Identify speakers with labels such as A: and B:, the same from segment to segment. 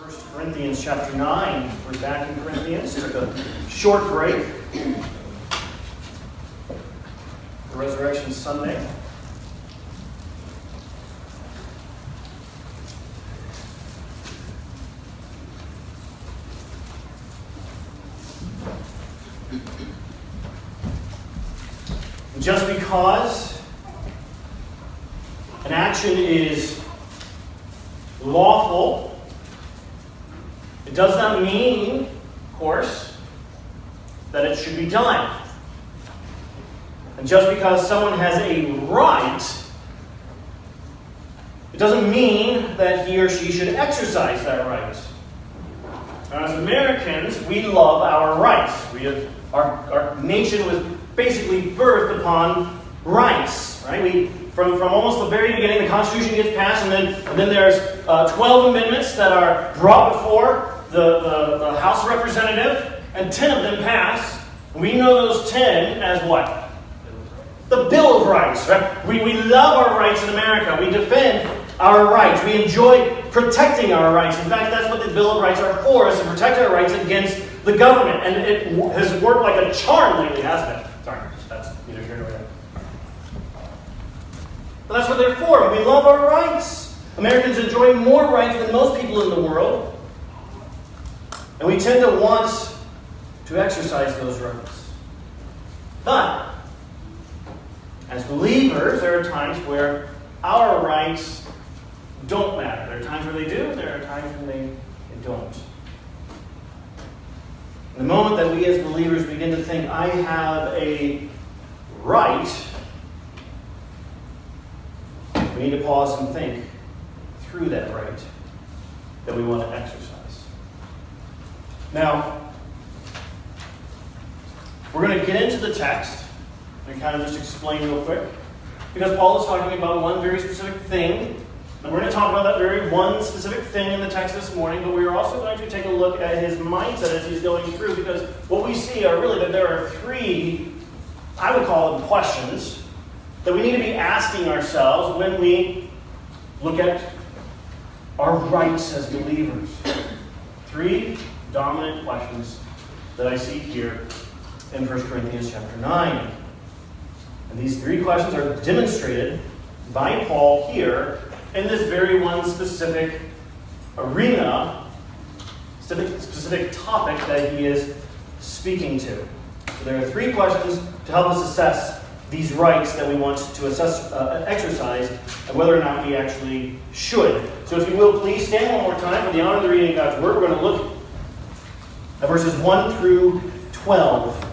A: 1 Corinthians chapter 9. We're back in Corinthians. Took a short break for Resurrection Sunday. Just because an action is lawful, it does not mean, of course, that it should be done. And just because someone has a right, it doesn't mean that he or she should exercise that right. Now, as Americans, we love our rights. Our nation was basically birthed upon rights, right? From almost the very beginning, the Constitution gets passed, and then there's 12 amendments that are brought before the House of Representatives, and 10 of them pass. We know those 10 as what? The Bill of Rights, right? We love our rights in America. We defend our rights. We enjoy protecting our rights. In fact, that's what the Bill of Rights are for, is to protect our rights against the government. And it has worked like a charm lately, hasn't it? Sorry, that's neither here nor there. But that's what they're for. We love our rights. Americans enjoy more rights than most people in the world. And we tend to want to exercise those rights. But, as believers, there are times where our rights don't matter. There are times where they do, there are times when they don't. The moment that we as believers begin to think, I have a right, we need to pause and think through that right that we want to exercise. Now, we're going to get into the text and kind of just explain real quick, because Paul is talking about one very specific thing. And we're going to talk about that very one specific thing in the text this morning, but we're also going to take a look at his mindset as he's going through, because what we see are really that there are three, I would call them questions, that we need to be asking ourselves when we look at our rights as believers. Three dominant questions that I see here in 1 Corinthians chapter 9. And these three questions are demonstrated by Paul here in this very one specific arena, specific topic that he is speaking to. So there are three questions to help us assess these rights that we want to exercise, and whether or not we actually should. So if you will, please stand one more time for the honor of the reading of God's Word. We're going to look at verses 1 through 12.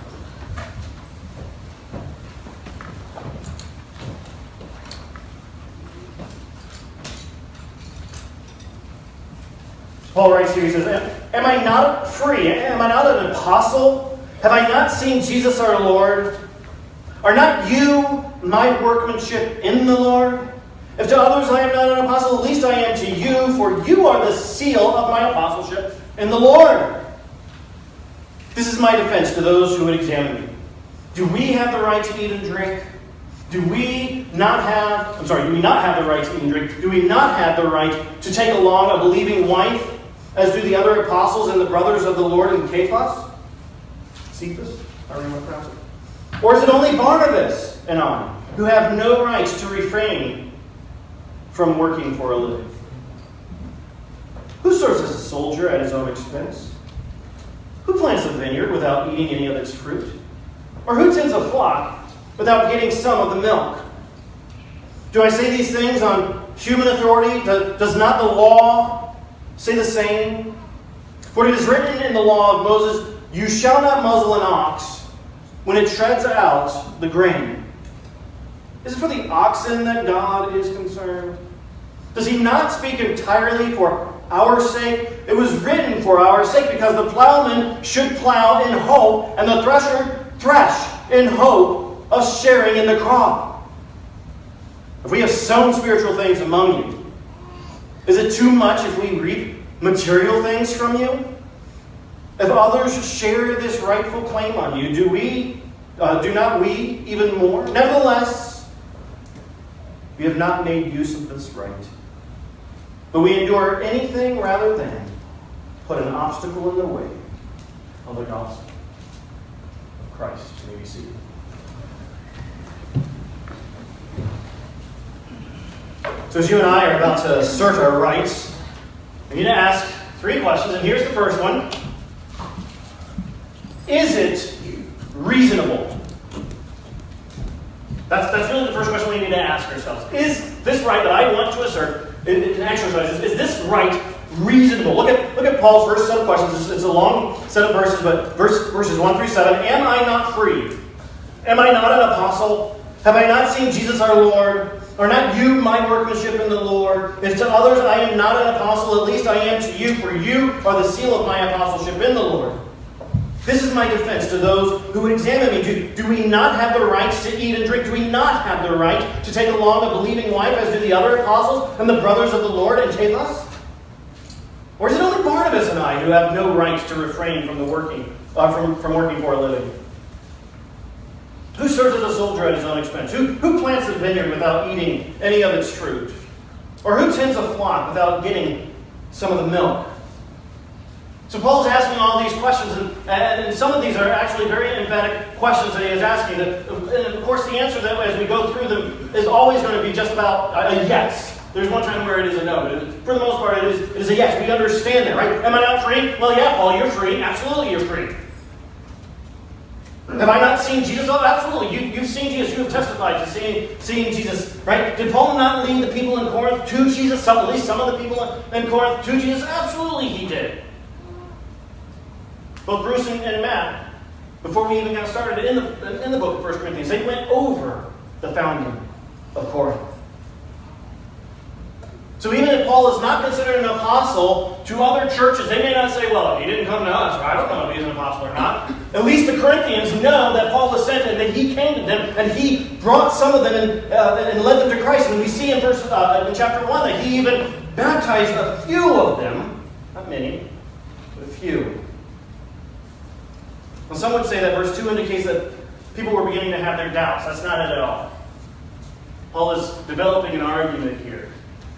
A: Paul writes here, he says, Am I not free? Am I not an apostle? Have I not seen Jesus our Lord? Are not you my workmanship in the Lord? If to others I am not an apostle, at least I am to you, for you are the seal of my apostleship in the Lord. This is my defense to those who would examine me. Do we have the right to eat and drink? Do we not have the right to eat and drink? Do we not have the right to take along a believing wife, as do the other apostles and the brothers of the Lord in Cephas? Cephas? I don't know how to pronounce it. Or is it only Barnabas and I, who have no rights to refrain from working for a living? Who serves as a soldier at his own expense? Who plants a vineyard without eating any of its fruit? Or who tends a flock without getting some of the milk? Do I say these things on human authority? Does not the law say the same? For it is written in the law of Moses, you shall not muzzle an ox when it treads out the grain. Is it for the oxen that God is concerned? Does he not speak entirely for our sake? It was written for our sake, because the plowman should plow in hope, and the thresher thresh in hope of sharing in the crop. If we have sown spiritual things among you, is it too much if we reap material things from you? If others share this rightful claim on you, do not we even more? Nevertheless, we have not made use of this right, but we endure anything rather than put an obstacle in the way of the gospel of Christ. You may be seated. So as you and I are about to assert our rights, we need to ask 3 questions, and here's the first one. Is it reasonable? That's really the first question we need to ask ourselves. Is this right that I want to assert in exercise, is this right reasonable? Look at Paul's first set of questions. It's a long set of verses, but verses 1 through 7. Am I not free? Am I not an apostle? Have I not seen Jesus our Lord? Are not you my workmanship in the Lord? If to others I am not an apostle, at least I am to you, for you are the seal of my apostleship in the Lord. This is my defense to those who examine me. Do we not have the rights to eat and drink? Do we not have the right to take along a believing wife as do the other apostles and the brothers of the Lord and Cephas? Or is it only Barnabas and I who have no right to refrain from working for a living? Who serves as a soldier at his own expense? Who plants a vineyard without eating any of its fruit? Or who tends a flock without getting some of the milk? So Paul's asking all these questions, and some of these are actually very emphatic questions that he is asking. And of course, the answer that as we go through them is always going to be just about a yes. There's one time where it is a no. For the most part, it is a yes. We understand that, right? Am I not free? Well, yeah, Paul, you're free. Absolutely, you're free. Have I not seen Jesus? Oh, absolutely. You've seen Jesus. You have testified to seeing Jesus, right? Did Paul not lead the people in Corinth to Jesus? At least some of the people in Corinth to Jesus? Absolutely, he did. Both Bruce and Matt, before we even got started in the book of 1 Corinthians, they went over the founding of Corinth. So even if Paul is not considered an apostle to other churches, they may not say, well, he didn't come to us, or I don't know if he's an apostle or not. At least the Corinthians know that Paul was sent and that he came to them and he brought some of them and led them to Christ. And we see in chapter 1 that he even baptized a few of them, not many, but a few. And some would say that verse 2 indicates that people were beginning to have their doubts. That's not it at all. Paul is developing an argument here.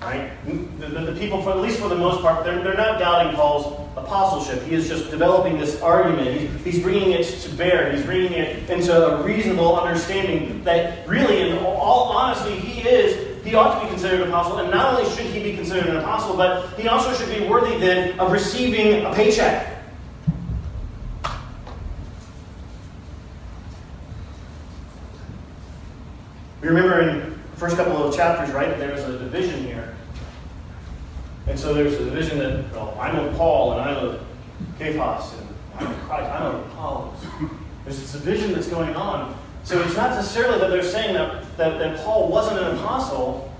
A: Right? The people, at least for the most part, they're not doubting Paul's apostleship. He is just developing this argument. He's bringing it to bear. He's bringing it into a reasonable understanding that really, in all honesty, he ought to be considered an apostle. And not only should he be considered an apostle, but he also should be worthy then of receiving a paycheck. We remember in the first couple of chapters, right, there's a division here. And so there's a division that, well, I'm of Paul, and I'm of Cephas, and I'm of Christ, I'm of Apollos. There's this division that's going on. So it's not necessarily that they're saying that Paul wasn't an apostle,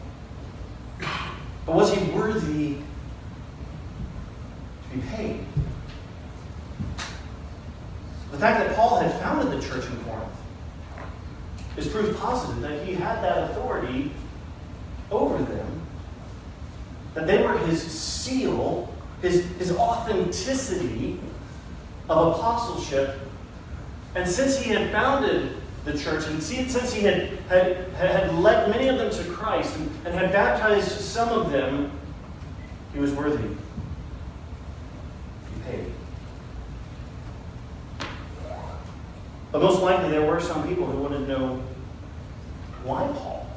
A: but was he worthy to be paid? The fact that Paul had founded the church in Corinth is proof positive that he had that authority over them, that they were his seal, his authenticity of apostleship. And since he had founded the church, and since he had led many of them to Christ and had baptized some of them, he was worthy to be paid. But most likely there were some people who wanted to know why Paul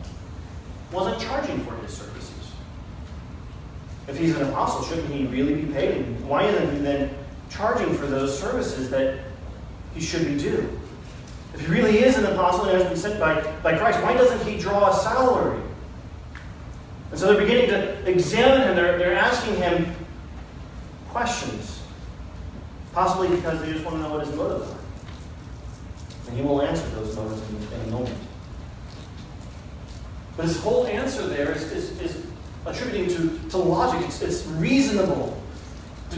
A: wasn't charging for his services. If he's an apostle, shouldn't he really be paid? And why isn't he then charging for those services that he should be due? If he really is an apostle and has been sent by Christ, why doesn't he draw a salary? And so they're beginning to examine him. They're asking him questions. Possibly because they just want to know what his motives are. And he will answer those motives in a moment. But his whole answer there is attributing to logic. It's reasonable.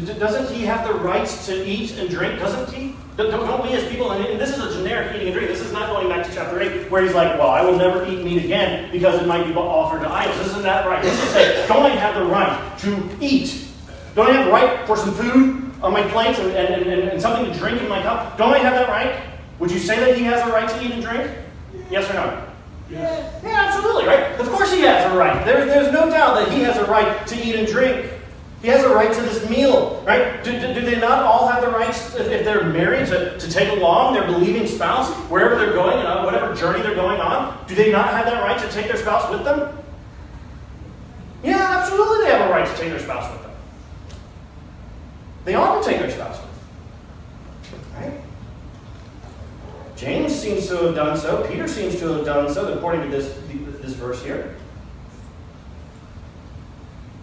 A: Doesn't he have the rights to eat and drink? Doesn't he? Don't we as people, and this is a generic eating and drinking. This is not going back to chapter 8 where he's like, well, I will never eat meat again because it might be offered to idols. Isn't that right? Let's just say, don't I have the right to eat? Don't I have the right for some food on my plate and something to drink in my cup? Don't I have that right? Would you say that he has a right to eat and drink? Yes or no? Yes. Yeah, absolutely, right? Of course he has a right. There's no doubt that he has a right to eat and drink. He has a right to this meal, right? Do they not all have the rights, if they're married, to take along their believing spouse wherever they're going and on whatever journey they're going on? Do they not have that right to take their spouse with them? Yeah, absolutely they have a right to take their spouse with them. They ought to take their spouse with them. Right? James seems to have done so. Peter seems to have done so, according to this verse here.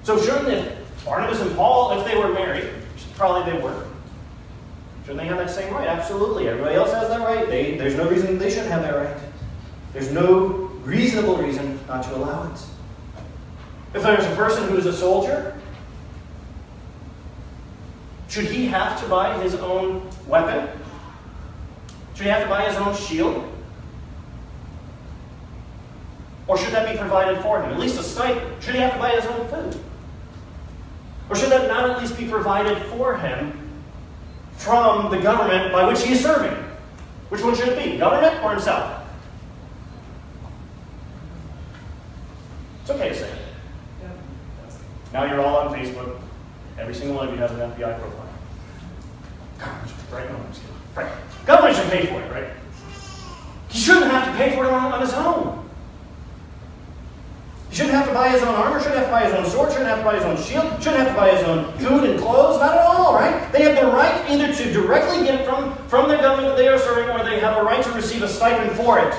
A: So shouldn't if Barnabas and Paul, if they were married, which probably they were, shouldn't they have that same right? Absolutely. Everybody else has that right. There's no reason they shouldn't have that right. There's no reasonable reason not to allow it. If there's a person who is a soldier, should he have to buy his own weapon? Should he have to buy his own shield? Or should that be provided for him? At least a stipend. Should he have to buy his own food? Or should that not at least be provided for him from the government by which he is serving? Which one should it be? Government or himself? It's okay to say it. Now you're all on Facebook. Every single one of you has an FBI profile. Right? No, I'm just kidding. Right. Government should pay for it, right? He shouldn't have to pay for it on his own. He shouldn't have to buy his own armor, shouldn't have to buy his own sword, shouldn't have to buy his own shield, shouldn't have to buy his own food and clothes. Not at all, right? They have the right either to directly get it from the government that they are serving, or they have a right to receive a stipend for it.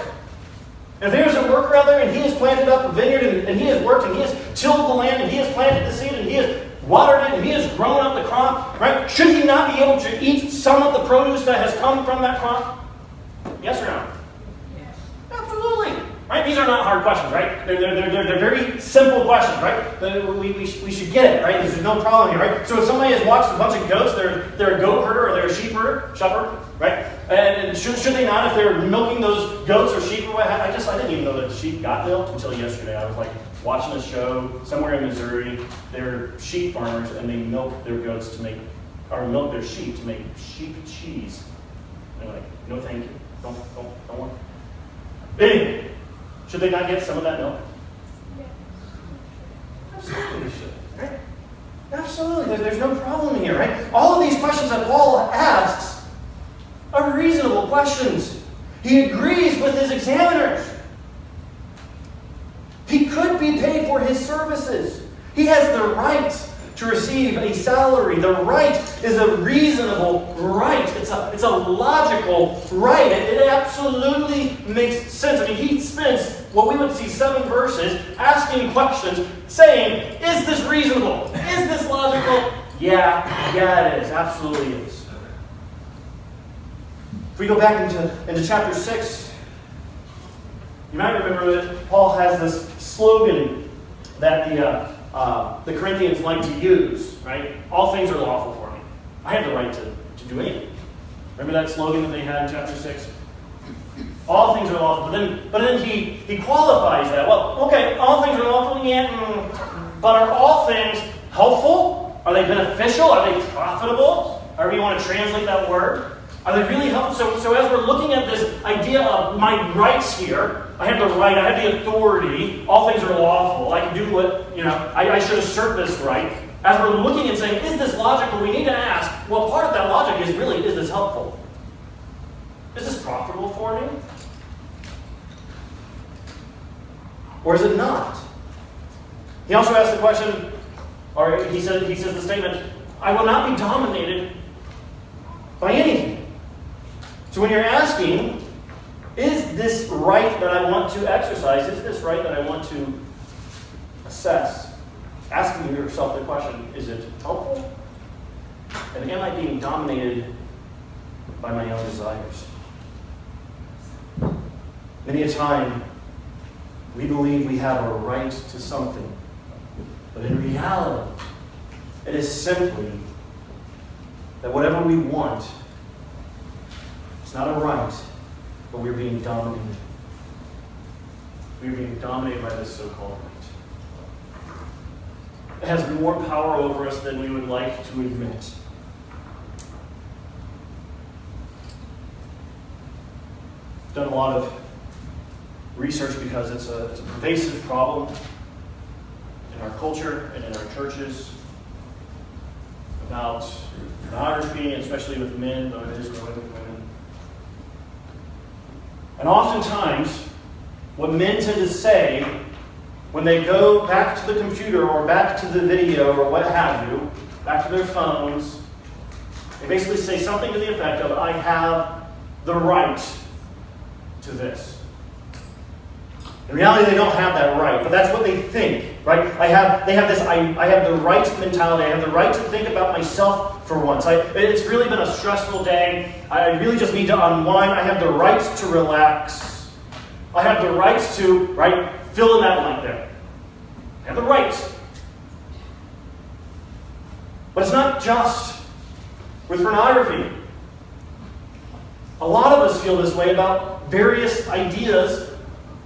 A: If there's a worker out there and he has planted up a vineyard and he has worked and he has tilled the land and he has planted the seed and he has watered it and he has grown up the crop, right? Should he not be able to eat some of the produce that has come from that crop? Yes or no? Yes. Absolutely. Right? These are not hard questions, right? They're very simple questions, right? We should get it, right? There's no problem here, right? So if somebody has watched a bunch of goats, they're a goat herder or they're a shepherd, right? And should they not, if they're milking those goats or sheep or what? I didn't even know that sheep got milked until yesterday. I was like watching a show somewhere in Missouri. They're sheep farmers and they milk their goats milk their sheep to make sheep cheese. And they're like, no, thank you. Don't want it. Anyway. Should they not get some of that milk? Absolutely they should. Right? Absolutely. There's no problem here, right? All of these questions that Paul asks are reasonable questions. He agrees with his examiners. He could be paid for his services. He has the right to receive a salary. The right is a reasonable right. It's a logical right. It absolutely makes sense. I mean, he spends what we would see 7 verses asking questions, saying, is this reasonable? Is this logical? Yeah, it is. Absolutely is. If we go back into chapter 6, you might remember that Paul has this slogan that the Corinthians like to use, right? All things are lawful for me. I have the right to do anything. Remember that slogan that they had in chapter 6? All things are lawful. But then he qualifies that. Well, okay, all things are lawful, but are all things helpful? Are they beneficial? Are they profitable? However you want to translate that word. Are they really helpful? So as we're looking at this idea of my rights here, I have the right, I have the authority, all things are lawful, I can do what, I should assert this right. As we're looking and saying, is this logical? We need to ask, well, part of that logic is really, is this helpful? Is this profitable for me? Or is it not? He also asks the question, or he says the statement, I will not be dominated by anything. So when you're asking, is this right that I want to exercise? Is this right that I want to assess? Asking yourself the question, is it helpful? And am I being dominated by my own desires? Many a time, we believe we have a right to something. But in reality, it is simply that whatever we want, it's not a right, but we're being dominated. We're being dominated by this so-called right. It has more power over us than we would like to admit. I've done a lot of research because it's a pervasive problem in our culture and in our churches. about pornography, especially with men, though it is growing with women. And oftentimes, what men tend to say when they go back to the computer or back to the video or what have you, back to their phones, they basically say something to the effect of, I have the right to this. In reality, they don't have that right, but that's what they think, right? I have the right mentality. I have the right to think about myself for once. It's really been a stressful day. I really just need to unwind. I have the right to relax. I have the right to, right, fill in that blank there. I have the right. But it's not just with pornography. A lot of us feel this way about various ideas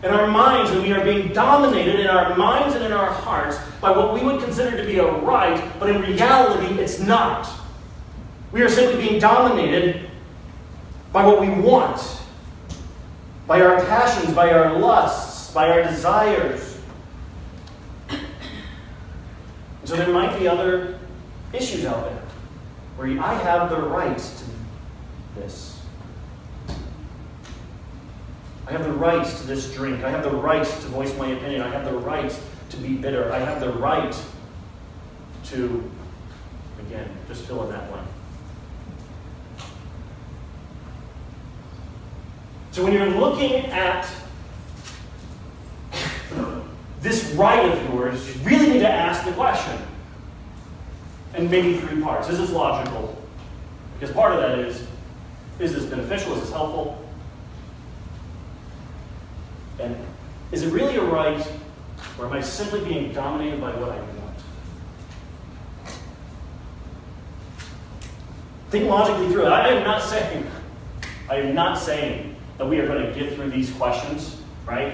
A: in our minds, and we are being dominated in our minds and in our hearts by what we would consider to be a right, but in reality, it's not. We are simply being dominated by what we want, by our passions, by our lusts, by our desires. And so there might be other issues out there where I have the right to this. I have the right to this drink. I have the right to voice my opinion. I have the right to be bitter. I have the right to, again, just fill in that blank. So when you're looking at this right of yours, you really need to ask the question. And maybe three parts. Is this logical? Because part of that is this beneficial? Is this helpful? And is it really a right, or am I simply being dominated by what I want? Think logically through it. I am not saying that we are going to get through these questions, right,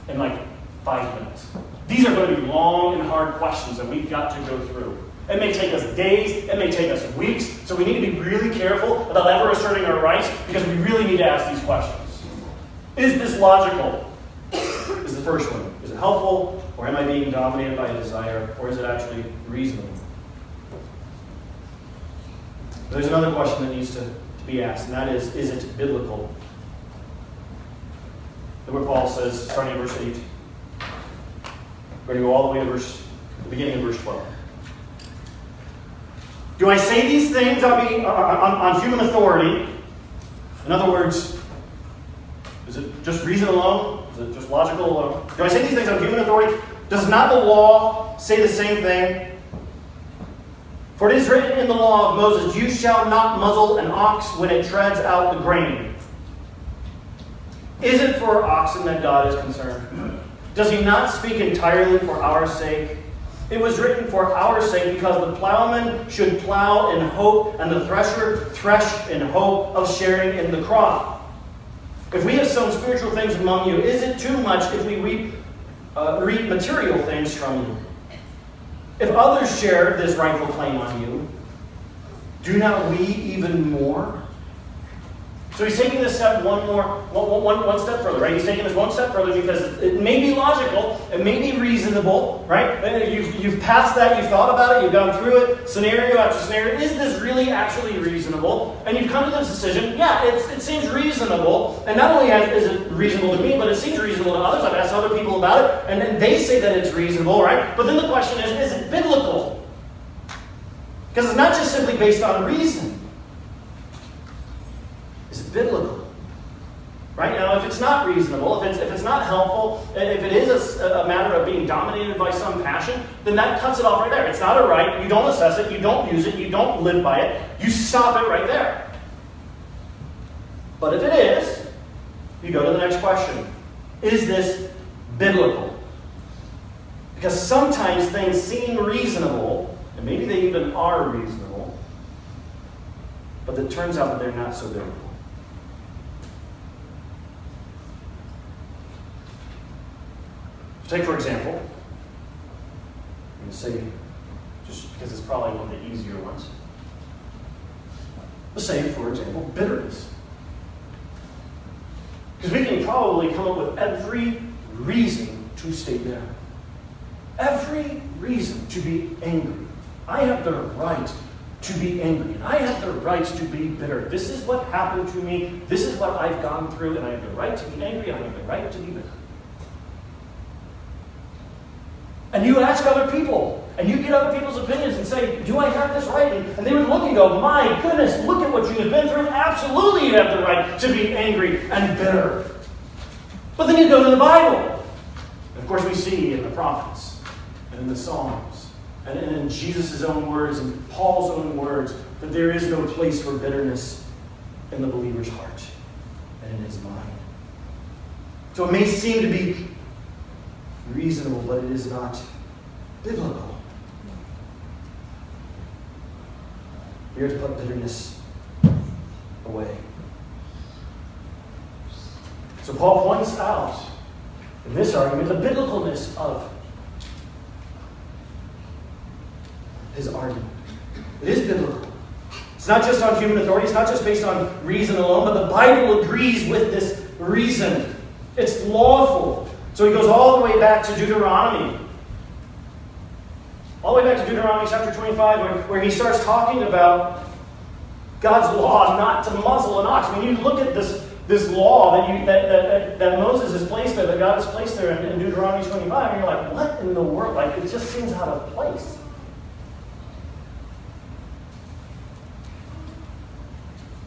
A: in like 5 minutes. These are going to be long and hard questions that we've got to go through. It may take us days, it may take us weeks, so we need to be really careful about ever asserting our rights because we really need to ask these questions. Is this logical? Is the first one. Is it helpful, or am I being dominated by a desire, or is it actually reasonable? There's another question that needs to be asked, and that is it biblical? Look what Paul says, starting in verse 8. We're going to go all the way to the beginning of verse 12. Do I say these things on human authority? In other words, is it just reason alone? Is it just logical alone? Do I say these things on human authority? Does not the law say the same thing? For it is written in the law of Moses, you shall not muzzle an ox when it treads out the grain. Is it for oxen that God is concerned? Does he not speak entirely for our sake? It was written for our sake, because the plowman should plow in hope, and the thresher thresh in hope of sharing in the crop. If we have sown spiritual things among you, is it too much if we reap material things from you? If others share this rightful claim on you, do not we even more? So he's taking this step one step further, right? He's taking this one step further because it may be logical, it may be reasonable, right? You've passed that, you've thought about it, you've gone through it, scenario after scenario. Is this really actually reasonable? And you've come to this decision, yeah, it seems reasonable. And not only is it reasonable to me, but it seems reasonable to others. I've asked other people about it, and then they say that it's reasonable, right? But then the question is it biblical? Because it's not just simply based on reason. Is it biblical? Right? Now, if it's not reasonable, if it's not helpful, if it is a matter of being dominated by some passion, then that cuts it off right there. It's not a right. You don't assess it. You don't use it. You don't live by it. You stop it right there. But if it is, you go to the next question. Is this biblical? Because sometimes things seem reasonable, and maybe they even are reasonable, but it turns out that they're not so biblical. Take, for example, I'm going to say, just because it's probably one of the easier ones. Let's say, for example, bitterness. Because we can probably come up with every reason to stay bitter. Every reason to be angry. I have the right to be angry. And I have the right to be bitter. This is what happened to me. This is what I've gone through. And I have the right to be angry. And I have the right to be bitter. And you ask other people. And you get other people's opinions and say, do I have this right? And they would look and go, my goodness, look at what you have been through. Absolutely you have the right to be angry and bitter. But then you go to the Bible. And of course we see in the prophets and in the Psalms and in Jesus' own words and Paul's own words that there is no place for bitterness in the believer's heart and in his mind. So it may seem to be reasonable, but it is not biblical. We are to put bitterness away. So Paul points out in this argument the biblicalness of his argument. It is biblical. It's not just on human authority. It's not just based on reason alone, but the Bible agrees with this reason. It's lawful. So he goes all the way back to Deuteronomy. All the way back to Deuteronomy chapter 25, where he starts talking about God's law not to muzzle an ox. When you look at this law that Moses has placed there, that God has placed there in Deuteronomy 25, and you're like, what in the world? Like, it just seems out of place.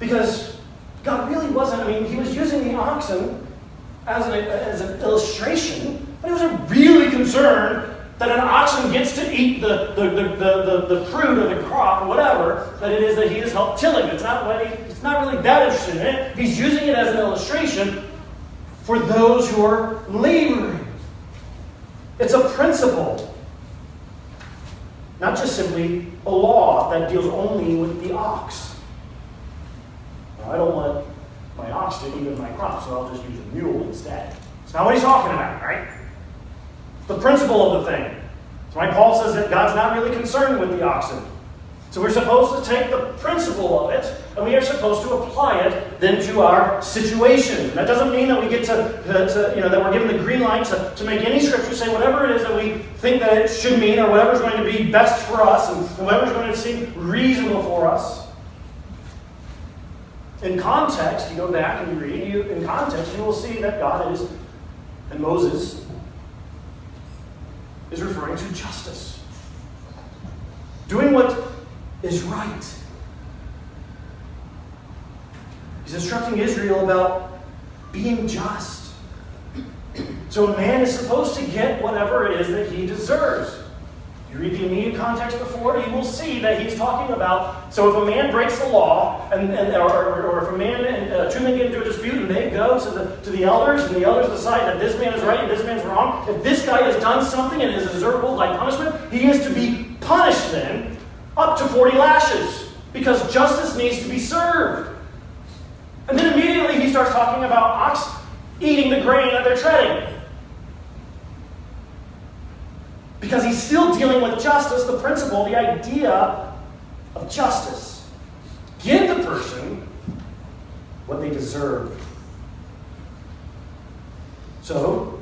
A: Because God really wasn't, he was using the oxen as an illustration, but he wasn't really concerned that an oxen gets to eat the fruit or the crop or whatever that it is that he has helped tilling. It's not really that interested in it. He's using it as an illustration for those who are laboring. It's a principle, not just simply a law that deals only with the ox. Now, I don't want my ox to eat of my crop, so I'll just use a mule instead. That's not what he's talking about, right? The principle of the thing. That's why Paul says that God's not really concerned with the oxen. So we're supposed to take the principle of it, and we are supposed to apply it then to our situation. That doesn't mean that we get that we're given the green light to make any scripture say whatever it is that we think that it should mean, or whatever's going to be best for us, and whatever's going to seem reasonable for us. In context, you go back and you read, in context, you will see that God is, and Moses is referring to justice. Doing what is right. He's instructing Israel about being just. So a man is supposed to get whatever it is that he deserves. You read the immediate context before, you will see that he's talking about, so if a man breaks the law, or if a man and two men get into a dispute and they go to the elders, and the elders decide that this man is right and this man's wrong, if this guy has done something and is deservable by punishment, he is to be punished then up to 40 lashes, because justice needs to be served. And then immediately he starts talking about ox eating the grain that they're treading. Because he's still dealing with justice, the principle, the idea of justice. Give the person what they deserve. So,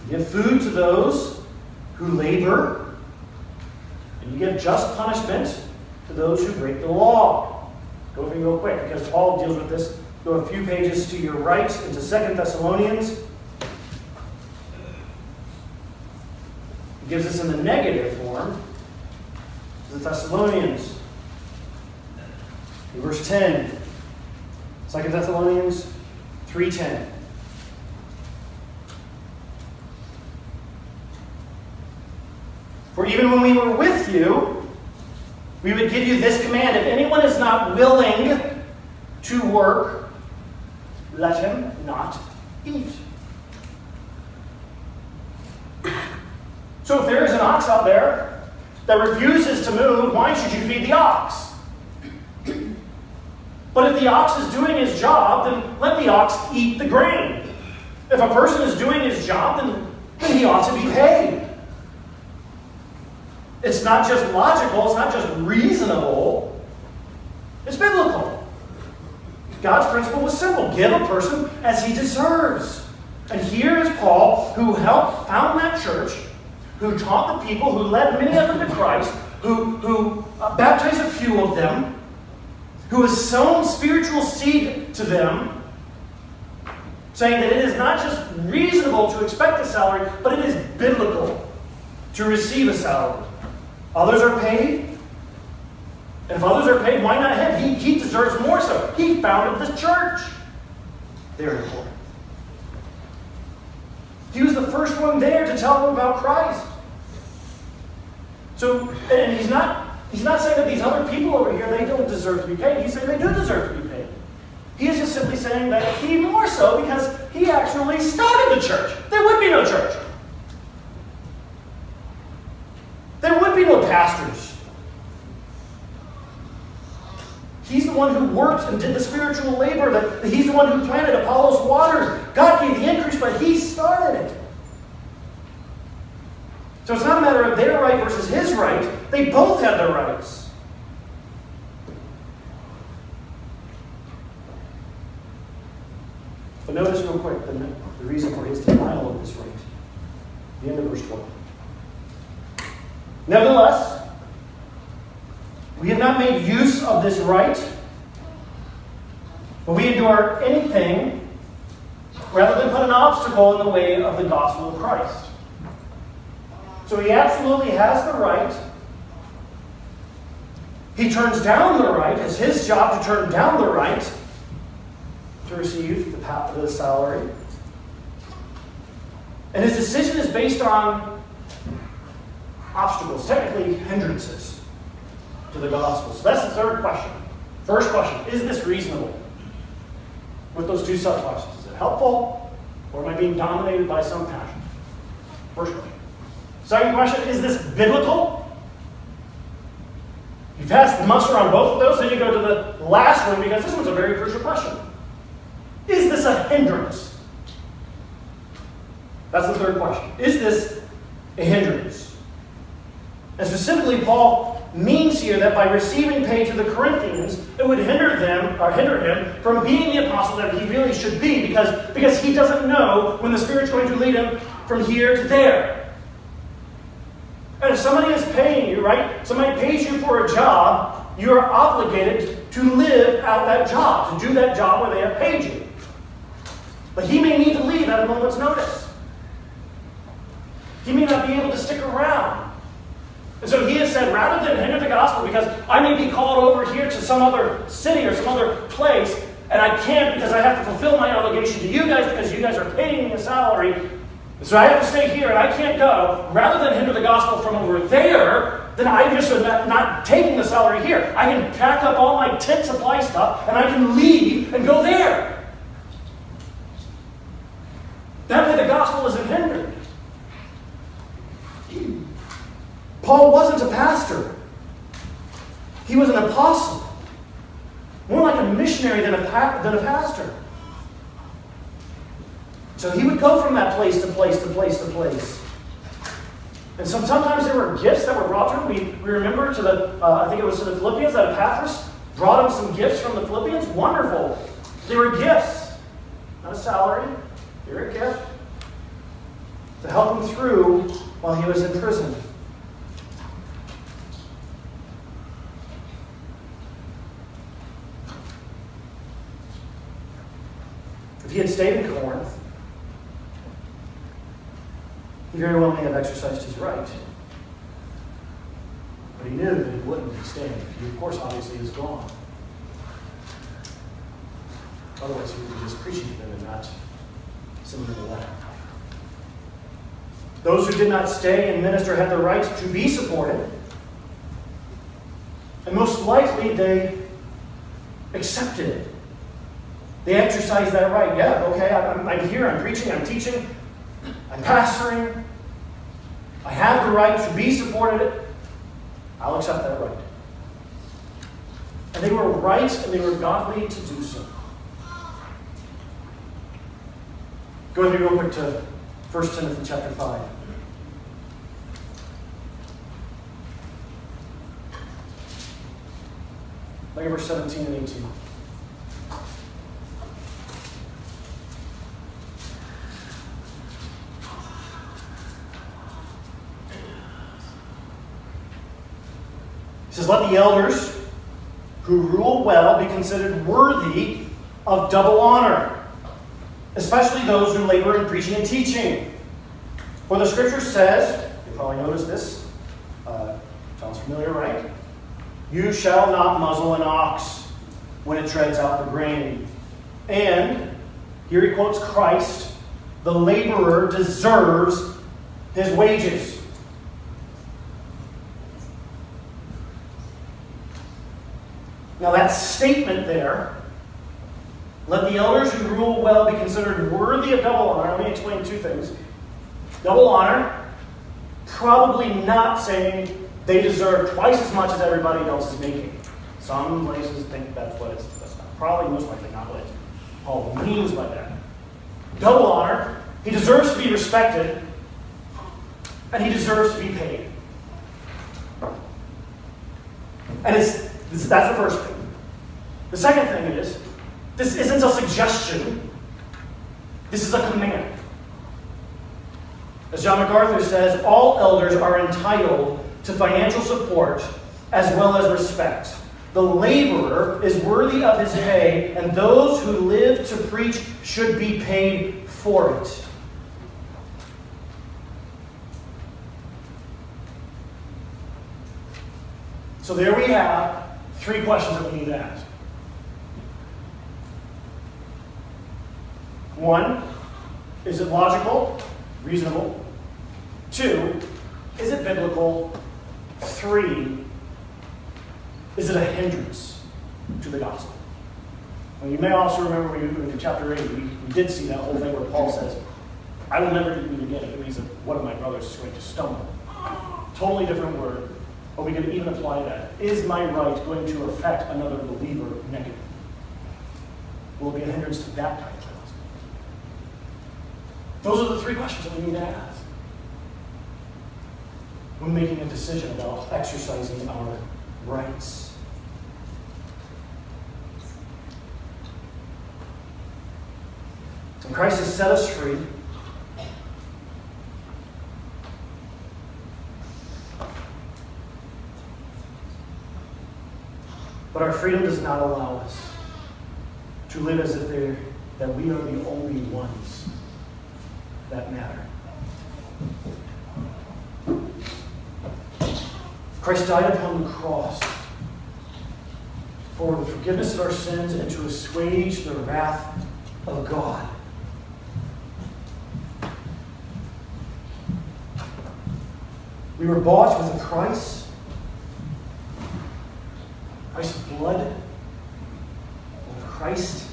A: give food to those who labor, and you give just punishment to those who break the law. Go over real quick, because Paul deals with this. Go a few pages to your right into 2 Thessalonians. He gives us in the negative form, the Thessalonians. In verse 10, 2 Thessalonians 3:10. For even when we were with you, we would give you this command: if anyone is not willing to work, let him not eat. So if there is an ox out there that refuses to move, why should you feed the ox? But if the ox is doing his job, then let the ox eat the grain. If a person is doing his job, then he ought to be paid. It's not just logical, it's not just reasonable, it's biblical. God's principle was simple: give a person as he deserves. And here is Paul, who helped found that church, who taught the people, who led many of them to Christ, who baptized a few of them, who has sown spiritual seed to them, saying that it is not just reasonable to expect a salary, but it is biblical to receive a salary. Others are paid. And if others are paid, why not him? He deserves more so. He founded the church. Very important. He was the first one there to tell them about Christ. So, and he's not saying that these other people over here, they don't deserve to be paid. He's saying they do deserve to be paid. He is just simply saying that he more so because he actually started the church. There would be no church. There would be no pastors. He's the one who worked and did the spiritual labor. He's the one who planted Apollos' waters. God gave the increase, but he started it. So it's not a matter of their right versus his right. They both had their rights. But notice real quick the reason for his denial of this right. The end of verse 12. Nevertheless, we have not made use of this right, but we endure anything rather than put an obstacle in the way of the gospel of Christ. So he absolutely has the right. He turns down the right. It's his job to turn down the right to receive the salary. And his decision is based on obstacles, technically hindrances to the gospel. So that's the third question. First question, is this reasonable? With those two sub-questions. Is it helpful, or am I being dominated by some passion? First question. Second question, is this biblical? You pass the muster on both of those, then you go to the last one, because this one's a very crucial question. Is this a hindrance? That's the third question. Is this a hindrance? And specifically, Paul means here that by receiving pay to the Corinthians, it would hinder him from being the apostle that he really should be, because he doesn't know when the Spirit's going to lead him from here to there. And if somebody is paying you, right? Somebody pays you for a job, you are obligated to live out that job, to do that job where they have paid you. But he may need to leave at a moment's notice. He may not be able to stick around. And so he has said, rather than hinder the gospel, because I may be called over here to some other city or some other place, and I can't because I have to fulfill my obligation to you guys because you guys are paying me a salary, so I have to stay here and I can't go. Rather than hinder the gospel from over there, then I just am not taking the salary here. I can pack up all my tent supply stuff and I can leave and go there. That way the gospel isn't hindered. Paul wasn't a pastor. He was an apostle. More like a missionary than a pastor. So he would go from that place to place to place to place. And sometimes there were gifts that were brought to him. We remember to the, I think it was to the Philippians, that Epaphras brought him some gifts from the Philippians. Wonderful. They were gifts. Not a salary. They were a gift. To help him through while he was in prison. If he had stayed in Corinth, he very well may have exercised his right. But he knew that he wouldn't be staying. He, of course, obviously is gone. Otherwise, he would be just preaching to them and not sending them a letter. Those who did not stay and minister had the right to be supported. And most likely, they accepted it. They exercised that right. Yeah, okay, I'm here, I'm preaching, I'm teaching, I'm pastoring. I have the right to be supported. I'll accept that right. And they were right and they were godly to do so. Go with me real quick to 1 Timothy chapter 5. Look at verse 17 and 18. says, let the elders who rule well be considered worthy of double honor, especially those who labor in preaching and teaching. For the scripture says, you probably noticed this, sounds familiar, right? You shall not muzzle an ox when it treads out the grain. And, here he quotes Christ, the laborer deserves his wages. Now that statement there, let the elders who rule well be considered worthy of double honor. Let me explain two things. Double honor, probably not saying they deserve twice as much as everybody else is making. Some places think that's what that's not, probably most likely not what Paul means by that. Double honor, he deserves to be respected, and he deserves to be paid. And that's the first thing. The second thing is, this isn't a suggestion, this is a command. As John MacArthur says, all elders are entitled to financial support as well as respect. The laborer is worthy of his pay, and those who live to preach should be paid for it. So there we have three questions that we need to ask. One, is it logical, reasonable? Two, is it biblical? Three, is it a hindrance to the gospel? And you may also remember when we went to chapter 8, we did see that whole thing where Paul says, I will never do it again if it means that one of my brothers is going to stumble. Totally different word, but we could even apply that. Is my right going to affect another believer negatively? Will it be a hindrance to that kind of gospel? Those are the three questions that we need to ask when making a decision about exercising our rights. And Christ has set us free. But our freedom does not allow us to live as if that we are the only ones that matter. Christ died upon the cross for the forgiveness of our sins and to assuage the wrath of God. We were bought with a price. Christ's blood of Christ.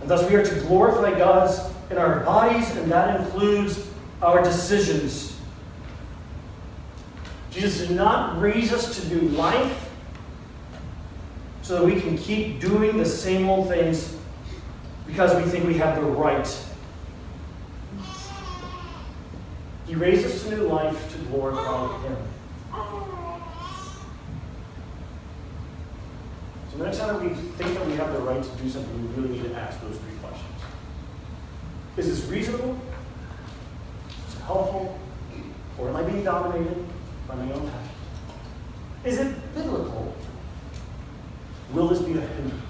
A: And thus we are to glorify God in our bodies, and that includes our decisions. Jesus did not raise us to new life so that we can keep doing the same old things because we think we have the right. He raised us to new life to glorify Him. So the next time we think that we have the right to do something, we really need to ask those three questions. Is this reasonable? Is it helpful? Or am I being dominated by my own passions? Is it biblical? Will this be a hindrance?